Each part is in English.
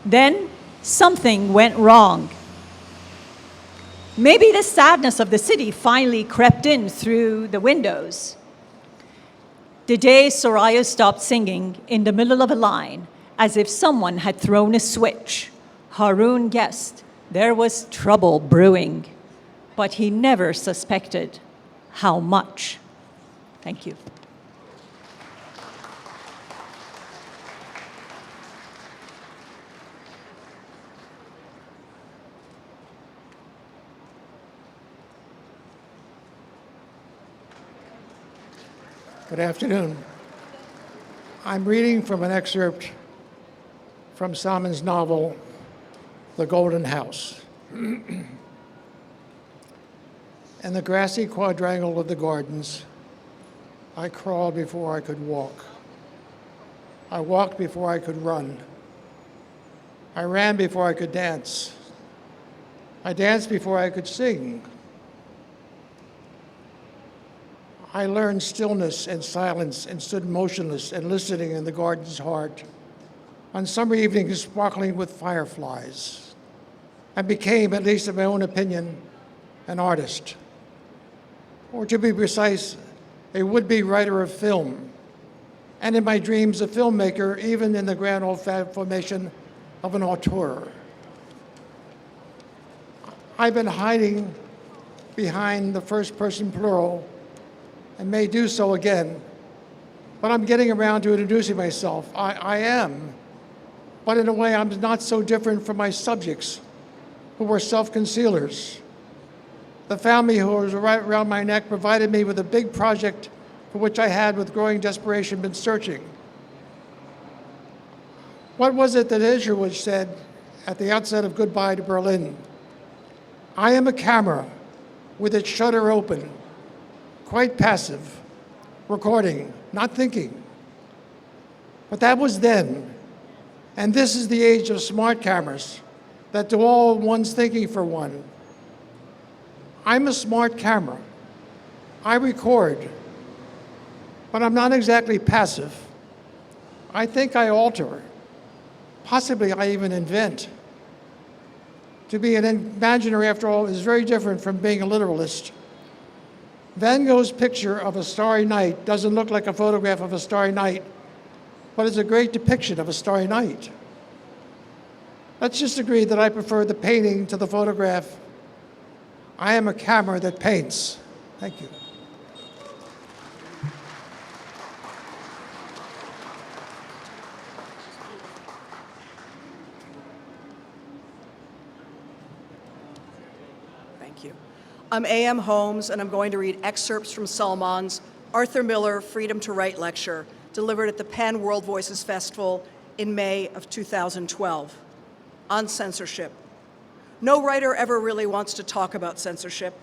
Then something went wrong. Maybe the sadness of the city finally crept in through the windows. The day Soraya stopped singing in the middle of a line, as if someone had thrown a switch, Haroon guessed there was trouble brewing, but he never suspected how much. Thank you. Good afternoon. I'm reading from an excerpt from Salmon's novel, The Golden House. In the grassy quadrangle of the gardens, I crawled before I could walk. I walked before I could run. I ran before I could dance. I danced before I could sing. I learned stillness and silence and stood motionless and listening in the garden's heart, on summer evenings sparkling with fireflies, and became, at least in my own opinion, an artist. Or to be precise, a would-be writer of film, and in my dreams, a filmmaker, even in the grand old formation of an auteur. I've been hiding behind the first-person plural and may do so again, but I'm getting around to introducing myself. I am, but in a way I'm not so different from my subjects, who were self-concealers. The family who was right around my neck provided me with a big project for which I had, with growing desperation, been searching. What was it that Isherwood said at the outset of Goodbye to Berlin? I am a camera with its shutter open, quite passive, recording, not thinking. But that was then, and this is the age of smart cameras that do all one's thinking for one. I'm a smart camera. I record, but I'm not exactly passive. I think, I alter. Possibly I even invent. To be an imaginer, after all, is very different from being a literalist. Van Gogh's picture of a starry night doesn't look like a photograph of a starry night, but it's a great depiction of a starry night. Let's just agree that I prefer the painting to the photograph. I am a camera that paints. Thank you. Thank you. I'm A.M. Holmes, and I'm going to read excerpts from Salman's Arthur Miller Freedom to Write lecture, delivered at the Penn World Voices Festival in May of 2012, on censorship. No writer ever really wants to talk about censorship.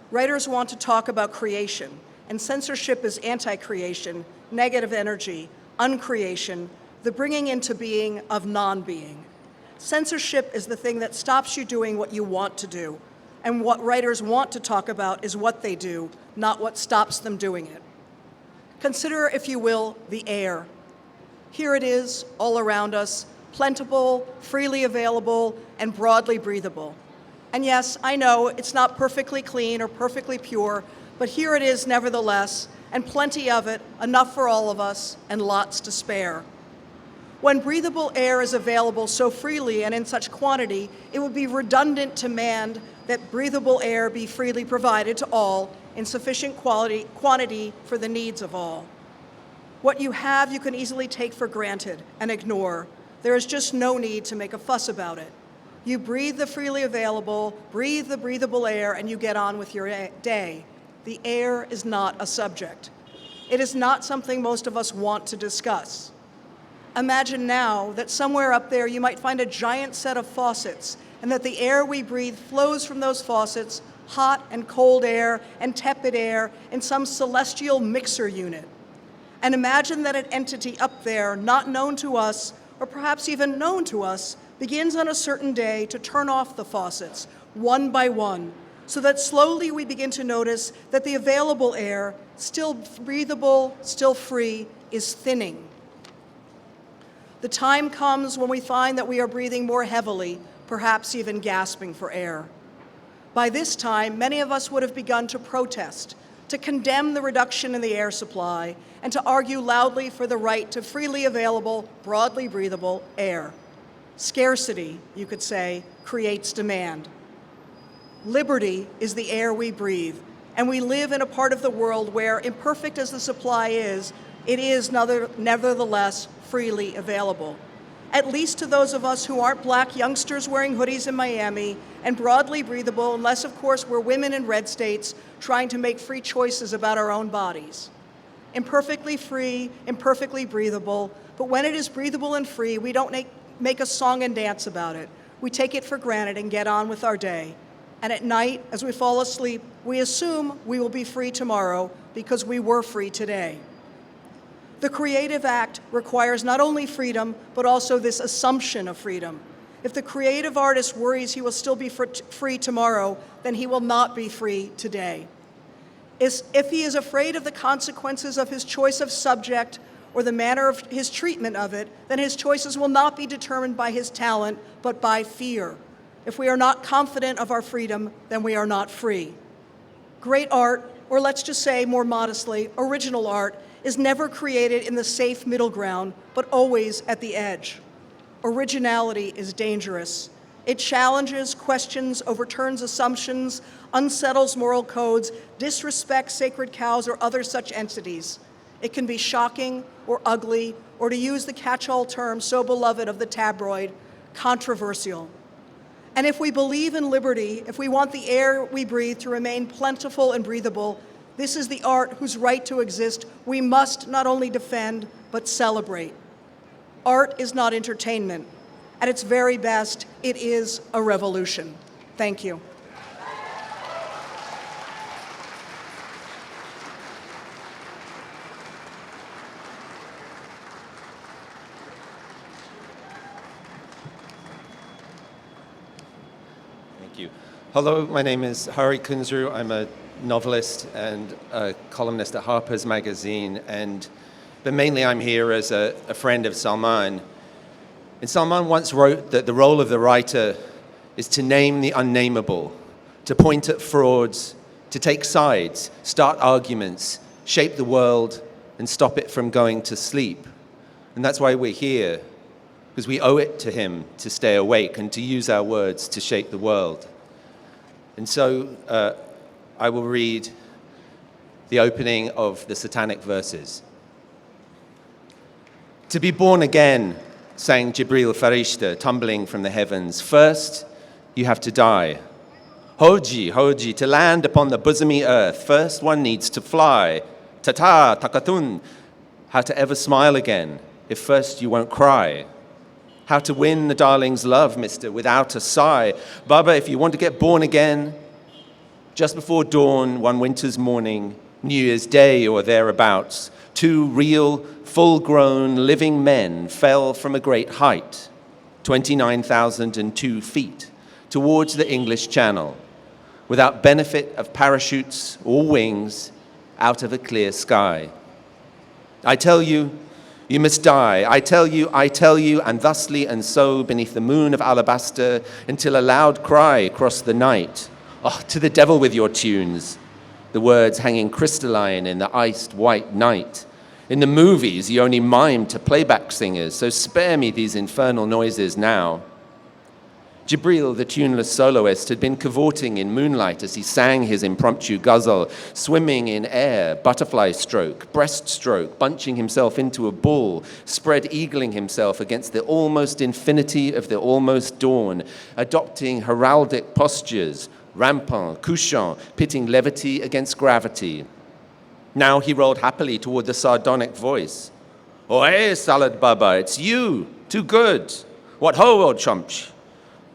Writers want to talk about creation, and censorship is anti-creation, negative energy, uncreation, the bringing into being of non-being. Censorship is the thing that stops you doing what you want to do. And what writers want to talk about is what they do, not what stops them doing it. Consider, if you will, the air. Here it is, all around us, plentiful, freely available, and broadly breathable. And yes, I know it's not perfectly clean or perfectly pure, but here it is nevertheless, and plenty of it, enough for all of us, and lots to spare. When breathable air is available so freely and in such quantity, it would be redundant to demand that breathable air be freely provided to all in sufficient quantity for the needs of all. What you have, you can easily take for granted and ignore. There is just no need to make a fuss about it. You breathe the freely available, breathe the breathable air, and you get on with your day. The air is not a subject. It is not something most of us want to discuss. Imagine now that somewhere up there you might find a giant set of faucets, and that the air we breathe flows from those faucets, hot and cold air and tepid air, in some celestial mixer unit. And imagine that an entity up there, not known to us, or perhaps even known to us, begins on a certain day to turn off the faucets, one by one, so that slowly we begin to notice that the available air, still breathable, still free, is thinning. The time comes when we find that we are breathing more heavily, perhaps even gasping for air. By this time, many of us would have begun to protest, to condemn the reduction in the air supply, and to argue loudly for the right to freely available, broadly breathable air. Scarcity, you could say, creates demand. Liberty is the air we breathe, and we live in a part of the world where, imperfect as the supply is, it is nevertheless freely available. At least to those of us who aren't black youngsters wearing hoodies in Miami, and broadly breathable, unless, of course, we're women in red states trying to make free choices about our own bodies. Imperfectly free, imperfectly breathable, but when it is breathable and free, we don't make a song and dance about it. We take it for granted and get on with our day. And at night, as we fall asleep, we assume we will be free tomorrow because we were free today. The creative act requires not only freedom, but also this assumption of freedom. If the creative artist worries he will still be free tomorrow, then he will not be free today. If he is afraid of the consequences of his choice of subject or the manner of his treatment of it, then his choices will not be determined by his talent, but by fear. If we are not confident of our freedom, then we are not free. Great art, or let's just say more modestly, original art, is never created in the safe middle ground, but always at the edge. Originality is dangerous. It challenges, questions, overturns assumptions, unsettles moral codes, disrespects sacred cows or other such entities. It can be shocking or ugly, or to use the catch-all term so beloved of the tabloid, controversial. And if we believe in liberty, if we want the air we breathe to remain plentiful and breathable, this is the art whose right to exist we must not only defend, but celebrate. Art is not entertainment. At its very best, it is a revolution. Thank you. Thank you. Hello, my name is Hari Kunzru. I'm a novelist and a columnist at Harper's Magazine, but mainly I'm here as a friend of Salman. And Salman once wrote that the role of the writer is to name the unnameable, to point at frauds, to take sides, start arguments, shape the world, and stop it from going to sleep. And that's why we're here, because we owe it to him to stay awake and to use our words to shape the world. And so I will read the opening of the Satanic Verses. To be born again, sang Jibril Farishta, tumbling from the heavens. First, you have to die. Hoji, hoji, to land upon the bosomy earth. First, one needs to fly. Tata, takatun, how to ever smile again, if first you won't cry. How to win the darling's love, mister, without a sigh. Baba, if you want to get born again, just before dawn, one winter's morning, New Year's Day or thereabouts, two real, full-grown, living men fell from a great height, 29,002 feet, towards the English Channel, without benefit of parachutes or wings, out of a clear sky. I tell you, you must die. I tell you, and thusly and so beneath the moon of alabaster, until a loud cry crossed the night. Oh, to the devil with your tunes. The words hanging crystalline in the iced white night. In the movies, you only mime to playback singers, so spare me these infernal noises now. Jibril, the tuneless soloist, had been cavorting in moonlight as he sang his impromptu ghazal, swimming in air, butterfly stroke, breaststroke, bunching himself into a ball, spread-eagling himself against the almost infinity of the almost dawn, adopting heraldic postures, rampant, couchant, pitting levity against gravity. Now he rolled happily toward the sardonic voice. Oh, hey, Salad Baba, it's you. Too good. What ho, old chumpch?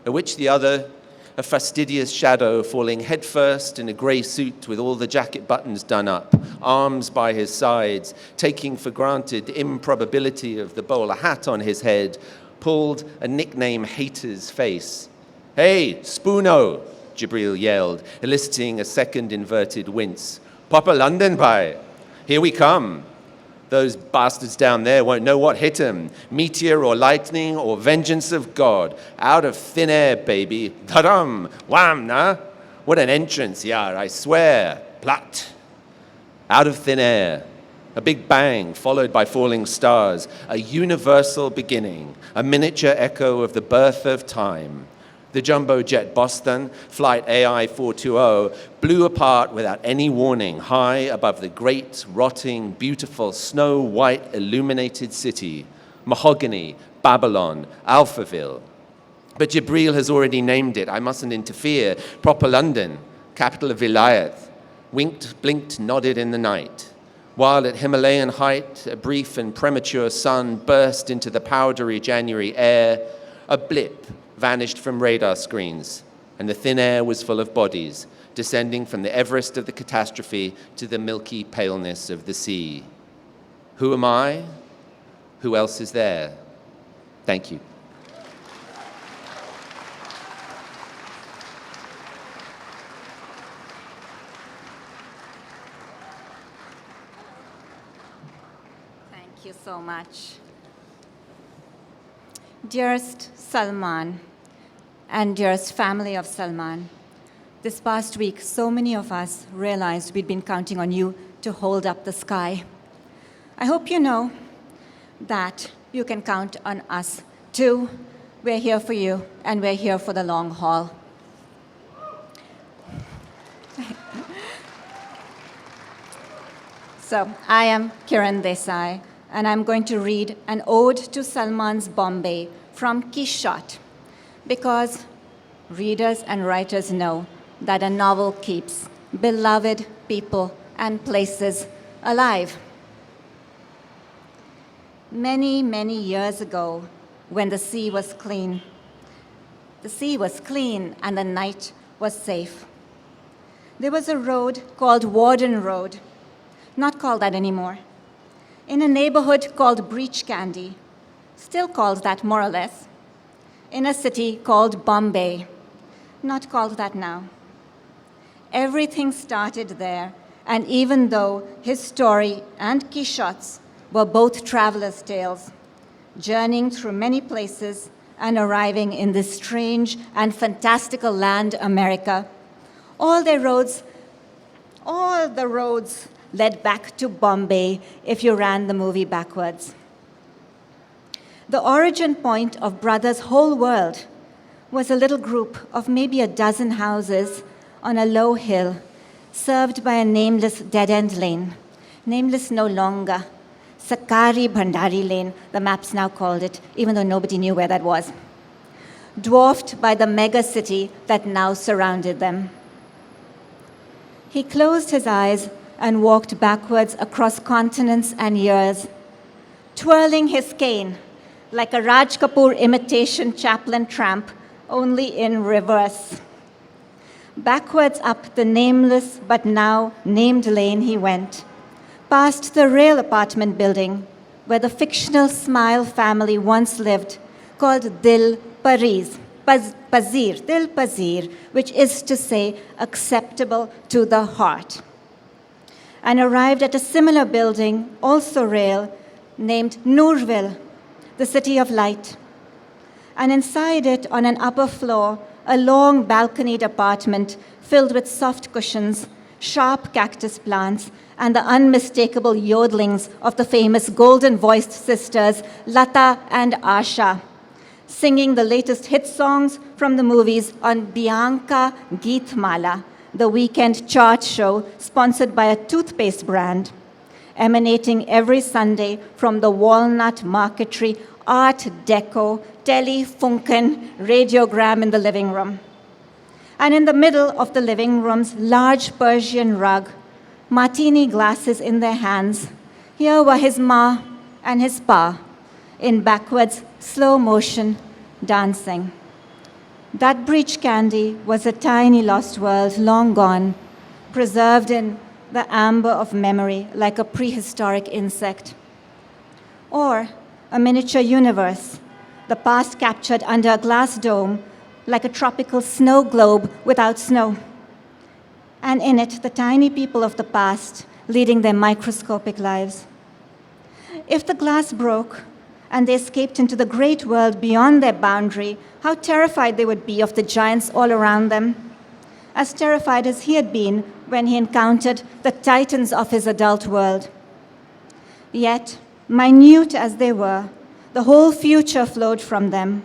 At which the other, a fastidious shadow, falling headfirst in a grey suit with all the jacket buttons done up, arms by his sides, taking for granted the improbability of the bowler hat on his head, pulled a nickname hater's face. Hey, Spoono, Jibril yelled, eliciting a second inverted wince. Papa London pie, here we come. Those bastards down there won't know what hit them. Meteor or lightning or vengeance of God. Out of thin air, baby. Ta-dum! Wham, nah? What an entrance, yeah, I swear. Plat. Out of thin air. A big bang followed by falling stars. A universal beginning. A miniature echo of the birth of time. The jumbo jet Boston, flight AI 420, blew apart without any warning, high above the great, rotting, beautiful, snow-white, illuminated city, Mahogany, Babylon, Alphaville. But Jibril has already named it. I mustn't interfere. Proper London, capital of Vilayat, winked, blinked, nodded in the night. While at Himalayan height, a brief and premature sun burst into the powdery January air, a blip vanished from radar screens, and the thin air was full of bodies, descending from the Everest of the catastrophe to the milky paleness of the sea. Who am I? Who else is there? Thank you. Thank you so much. Dearest Salman, and dearest family of Salman, this past week, so many of us realized we'd been counting on you to hold up the sky. I hope you know that you can count on us too. We're here for you, and we're here for the long haul. So, I am Kiran Desai, and I'm going to read an ode to Salman's Bombay from Quixote, because readers and writers know that a novel keeps beloved people and places alive. Many, many years ago, when the sea was clean and the night was safe, there was a road called Warden Road, not called that anymore, in a neighborhood called Breach Candy, still called that more or less, in a city called Bombay, not called that now. Everything started there, and even though his story and Quixote's were both travelers' tales, journeying through many places and arriving in this strange and fantastical land, America, all the roads led back to Bombay if you ran the movie backwards. The origin point of Brothers' whole world was a little group of maybe a dozen houses on a low hill, served by a nameless dead-end lane. Nameless no longer. Sakari Bhandari Lane, the maps now called it, even though nobody knew where that was. Dwarfed by the mega city that now surrounded them. He closed his eyes and walked backwards across continents and years, twirling his cane like a Raj Kapoor imitation Chaplin tramp, only in reverse. Backwards up the nameless but now named lane he went, past the rail apartment building where the fictional Smile family once lived, called Dil Pazir, Dil Pazir, which is to say acceptable to the heart, and arrived at a similar building, also rail, named Noorville, the city of light. And inside it, on an upper floor, a long balconied apartment filled with soft cushions, sharp cactus plants, and the unmistakable yodelings of the famous golden-voiced sisters Lata and Asha, singing the latest hit songs from the movies on Bianca Geetmala, the weekend chart show sponsored by a toothpaste brand, emanating every Sunday from the walnut marquetry Art Deco Telefunken radiogram in the living room. And in the middle of the living room's large Persian rug, martini glasses in their hands, here were his ma and his pa, in backwards slow motion dancing. That Breach Candy was a tiny lost world long gone, preserved in the amber of memory like a prehistoric insect. Or a miniature universe, the past captured under a glass dome like a tropical snow globe without snow. And in it, the tiny people of the past leading their microscopic lives. If the glass broke and they escaped into the great world beyond their boundary, how terrified they would be of the giants all around them. As terrified as he had been when he encountered the titans of his adult world. Yet, minute as they were, the whole future flowed from them.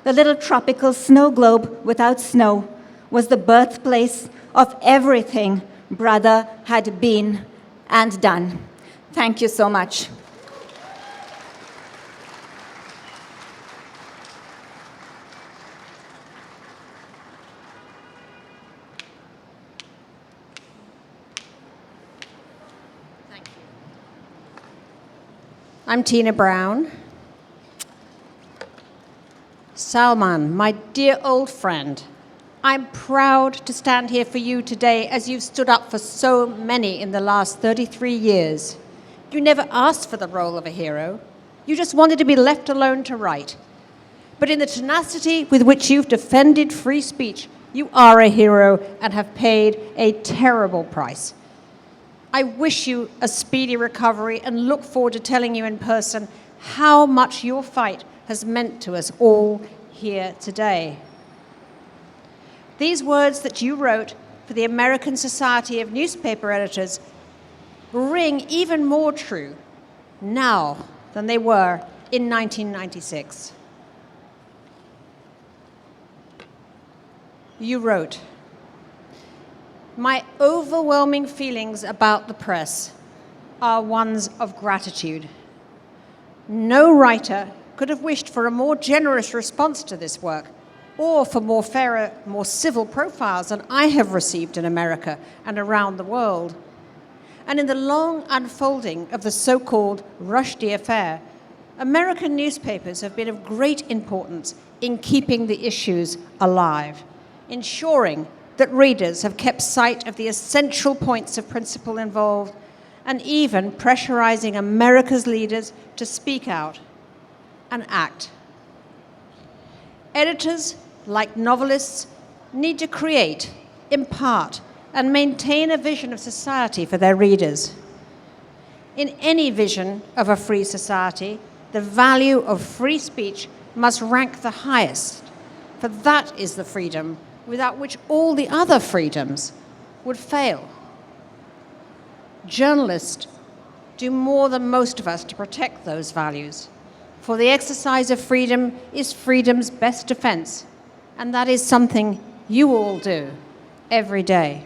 The little tropical snow globe without snow was the birthplace of everything Brother had been and done. Thank you so much. I'm Tina Brown. Salman, my dear old friend, I'm proud to stand here for you today as you've stood up for so many in the last 33 years. You never asked for the role of a hero. You just wanted to be left alone to write. But in the tenacity with which you've defended free speech, you are a hero and have paid a terrible price. I wish you a speedy recovery and look forward to telling you in person how much your fight has meant to us all here today. These words that you wrote for the American Society of Newspaper Editors ring even more true now than they were in 1996. You wrote, "My overwhelming feelings about the press are ones of gratitude. No writer could have wished for a more generous response to this work, or for more fairer, more civil profiles than I have received in America and around the world. And in the long unfolding of the so-called Rushdie affair, American newspapers have been of great importance in keeping the issues alive, ensuring that readers have kept sight of the essential points of principle involved, and even pressurizing America's leaders to speak out and act. Editors, like novelists, need to create, impart, and maintain a vision of society for their readers. In any vision of a free society, the value of free speech must rank the highest, for that is the freedom without which all the other freedoms would fail. Journalists do more than most of us to protect those values, for the exercise of freedom is freedom's best defense, and that is something you all do every day.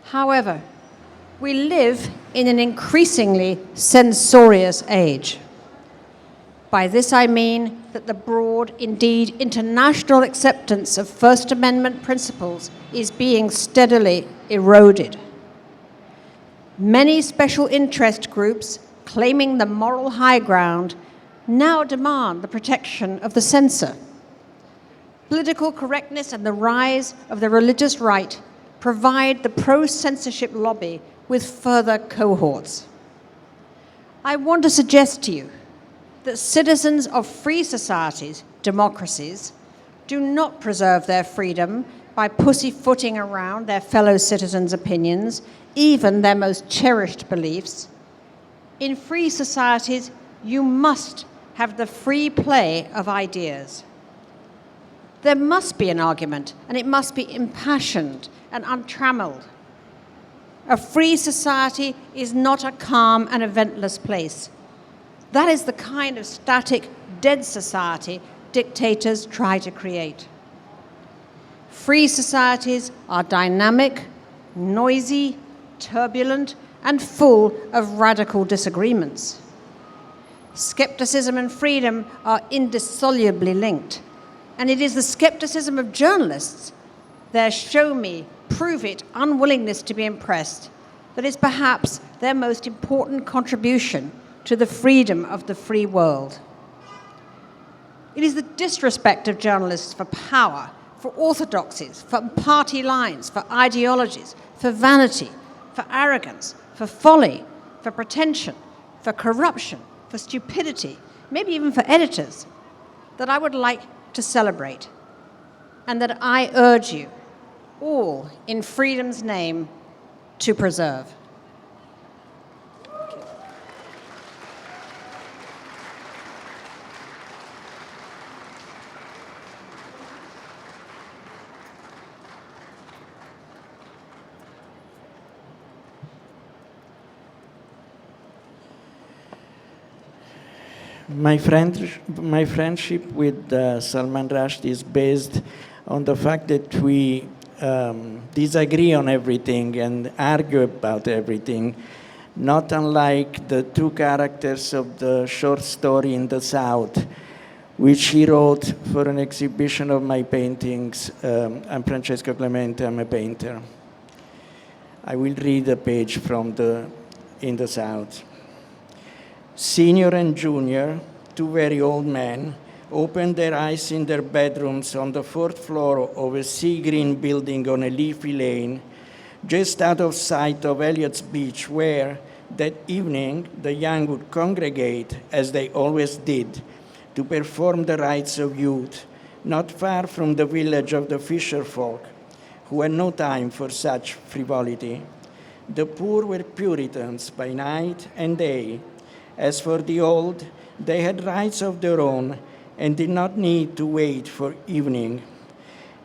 However, we live in an increasingly censorious age. By this I mean that the broad, indeed international acceptance of First Amendment principles is being steadily eroded. Many special interest groups claiming the moral high ground now demand the protection of the censor. Political correctness and the rise of the religious right provide the pro-censorship lobby with further cohorts. I want to suggest to you that citizens of free societies, democracies, do not preserve their freedom by pussyfooting around their fellow citizens' opinions, even their most cherished beliefs. In free societies, you must have the free play of ideas. There must be an argument, and it must be impassioned and untrammeled. A free society is not a calm and eventless place. That is the kind of static, dead society dictators try to create. Free societies are dynamic, noisy, turbulent, and full of radical disagreements. Skepticism and freedom are indissolubly linked, and it is the skepticism of journalists, their show me, prove it unwillingness to be impressed, that is perhaps their most important contribution to the freedom of the free world. It is the disrespect of journalists for power, for orthodoxies, for party lines, for ideologies, for vanity, for arrogance, for folly, for pretension, for corruption, for stupidity, maybe even for editors, that I would like to celebrate, and that I urge you, all in freedom's name, to preserve. My friendship with Salman Rushdie is based on the fact that we disagree on everything and argue about everything, not unlike the two characters of the short story In the South, which he wrote for an exhibition of my paintings. I'm Francesco Clemente, I'm a painter. I will read a page from In the South. Senior and junior, two very old men, opened their eyes in their bedrooms on the fourth floor of a sea-green building on a leafy lane, just out of sight of Elliot's Beach, where, that evening, the young would congregate, as they always did, to perform the rites of youth, not far from the village of the fisher folk, who had no time for such frivolity. The poor were Puritans by night and day. As for the old, they had rights of their own and did not need to wait for evening.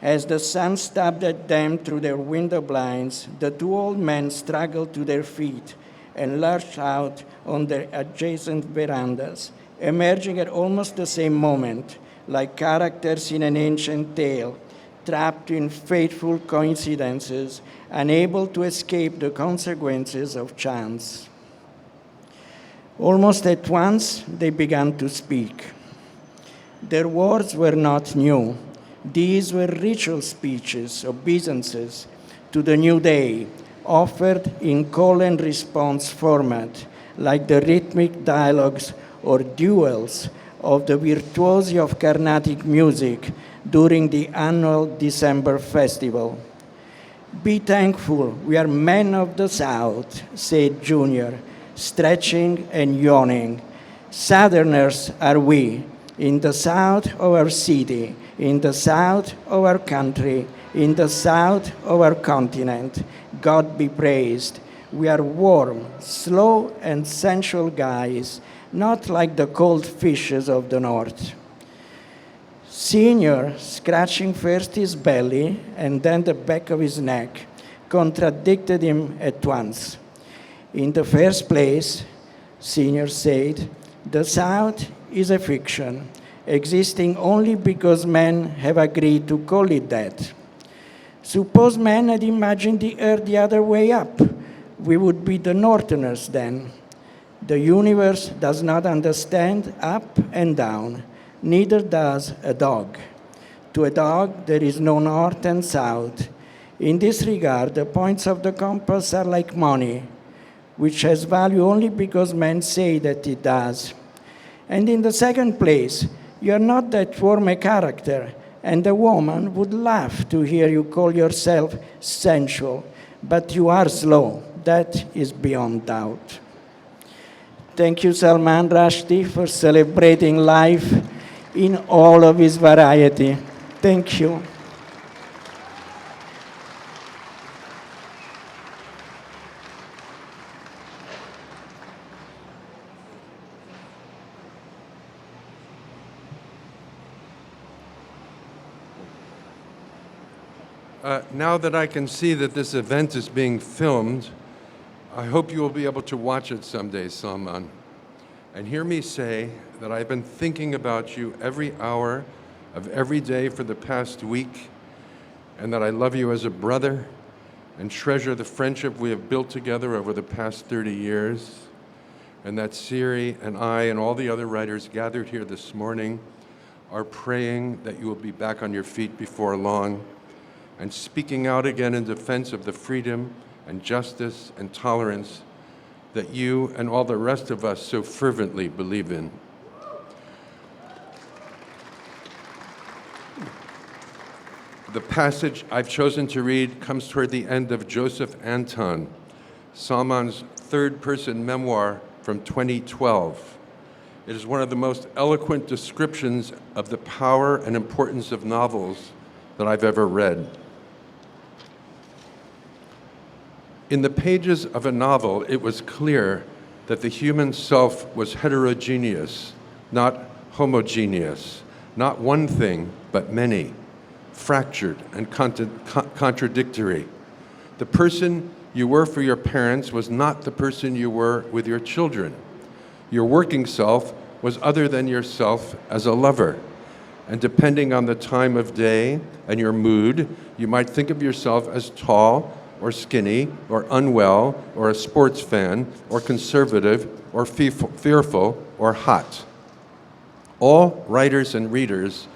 As the sun stabbed at them through their window blinds, the two old men struggled to their feet and lurched out on their adjacent verandas, emerging at almost the same moment, like characters in an ancient tale, trapped in fateful coincidences, unable to escape the consequences of chance. Almost at once, they began to speak. Their words were not new. These were ritual speeches, obeisances to the new day, offered in call and response format, like the rhythmic dialogues or duels of the virtuosi of Carnatic music during the annual December festival. Be thankful, we are men of the South, said Junior, stretching and yawning. Southerners are we, in the south of our city, in the south of our country, in the south of our continent. God be praised. We are warm, slow, and sensual guys, not like the cold fishes of the north. Senior, scratching first his belly and then the back of his neck, contradicted him at once. In the first place, Senior said, the South is a fiction, existing only because men have agreed to call it that. Suppose men had imagined the earth the other way up. We would be the Northerners then. The universe does not understand up and down, neither does a dog. To a dog, there is no north and south. In this regard, the points of the compass are like money, which has value only because men say that it does. And in the second place, you are not that warm a character, and a woman would laugh to hear you call yourself sensual, but you are slow. That is beyond doubt. Thank you, Salman Rushdie, for celebrating life in all of its variety. Thank you. Now that I can see that this event is being filmed, I hope you will be able to watch it someday, Salman, and hear me say that I've been thinking about you every hour of every day for the past week, and that I love you as a brother and treasure the friendship we have built together over the past 30 years, and that Siri and I and all the other writers gathered here this morning are praying that you will be back on your feet before long and speaking out again in defense of the freedom and justice and tolerance that you and all the rest of us so fervently believe in. The passage I've chosen to read comes toward the end of Joseph Anton, Salman's third-person memoir from 2012. It is one of the most eloquent descriptions of the power and importance of novels that I've ever read. In the pages of a novel, it was clear that the human self was heterogeneous, not homogeneous, not one thing, but many, fractured and contradictory. The person you were for your parents was not the person you were with your children. Your working self was other than yourself as a lover. And depending on the time of day and your mood, you might think of yourself as tall or skinny or unwell or a sports fan or conservative or fearful or hot. All writers and readers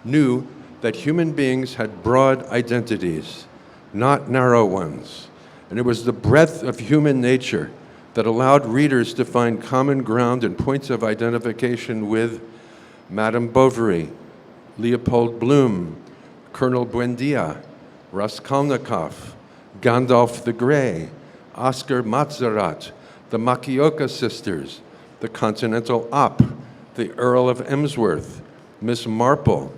knew that human beings had broad identities, not narrow ones. And it was the breadth of human nature that allowed readers to find common ground and points of identification with Madame Bovary, Leopold Bloom, Colonel Buendia, Raskolnikov, Gandalf the Grey, Oscar Mazerat, the Makioka sisters, the Continental Op, the Earl of Emsworth, Miss Marple,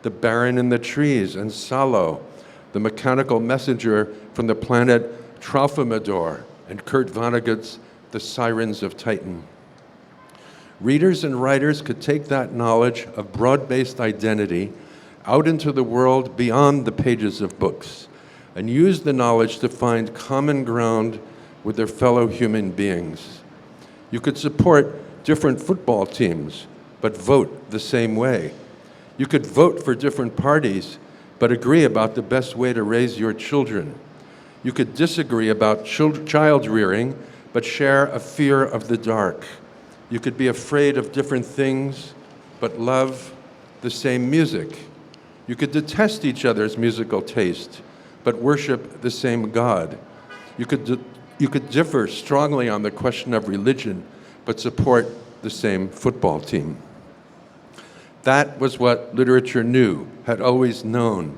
the Baron in the Trees, and Salo, the mechanical messenger from the planet Tralfamador, and Kurt Vonnegut's The Sirens of Titan. Readers and writers could take that knowledge of broad-based identity out into the world beyond the pages of books and use the knowledge to find common ground with their fellow human beings. You could support different football teams, but vote the same way. You could vote for different parties, but agree about the best way to raise your children. You could disagree about child rearing, but share a fear of the dark. You could be afraid of different things, but love the same music. You could detest each other's musical taste, but worship the same God. You could differ strongly on the question of religion, but support the same football team. That was what literature knew, had always known.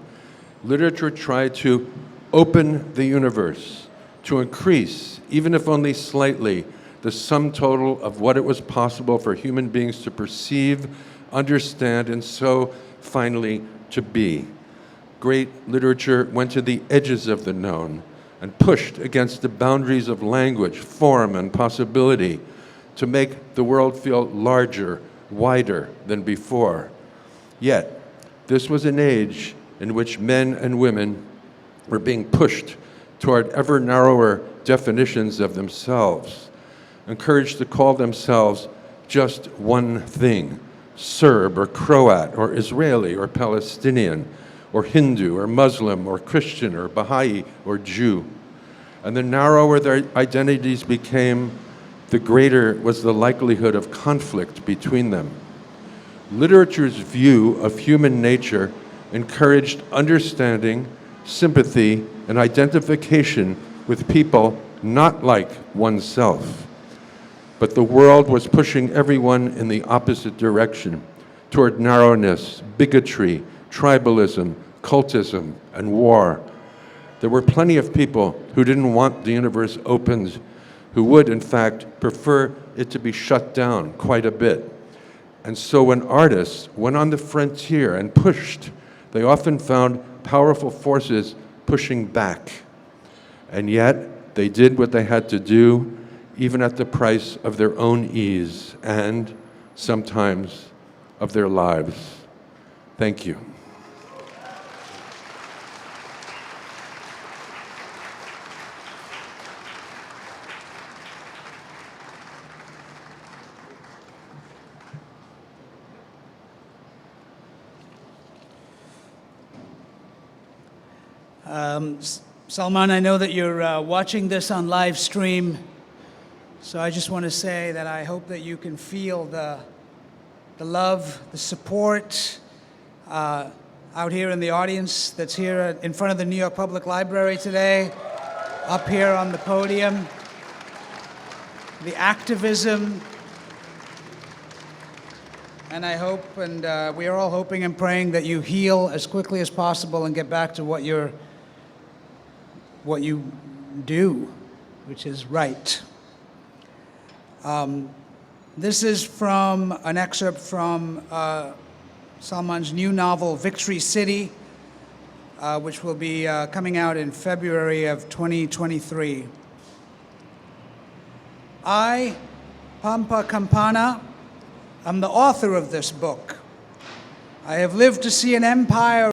Literature tried to open the universe, to increase, even if only slightly, the sum total of what it was possible for human beings to perceive, understand, and so finally to be. Great literature went to the edges of the known and pushed against the boundaries of language, form, and possibility to make the world feel larger, wider than before. Yet, this was an age in which men and women were being pushed toward ever narrower definitions of themselves, encouraged to call themselves just one thing, Serb or Croat or Israeli or Palestinian or Hindu or Muslim or Christian or Baha'i or Jew. And the narrower their identities became, the greater was the likelihood of conflict between them. Literature's view of human nature encouraged understanding, sympathy, and identification with people not like oneself. But the world was pushing everyone in the opposite direction, toward narrowness, bigotry, tribalism, cultism, and war. There were plenty of people who didn't want the universe opened, who would, in fact, prefer it to be shut down quite a bit. And so when artists went on the frontier and pushed, they often found powerful forces pushing back. And yet, they did what they had to do, even at the price of their own ease and, sometimes, of their lives. Thank you. Salman, I know that you're watching this on live stream, so I just want to say that I hope that you can feel the love, the support out here in the audience that's here in front of the New York Public Library today, up here on the podium, the activism, and I hope, and we are all hoping and praying that you heal as quickly as possible and get back to what you do, which is right. This is from an excerpt from Salman's new novel, Victory City, which will be coming out in February of 2023. I, Pampa Campana, am the author of this book. I have lived to see an empire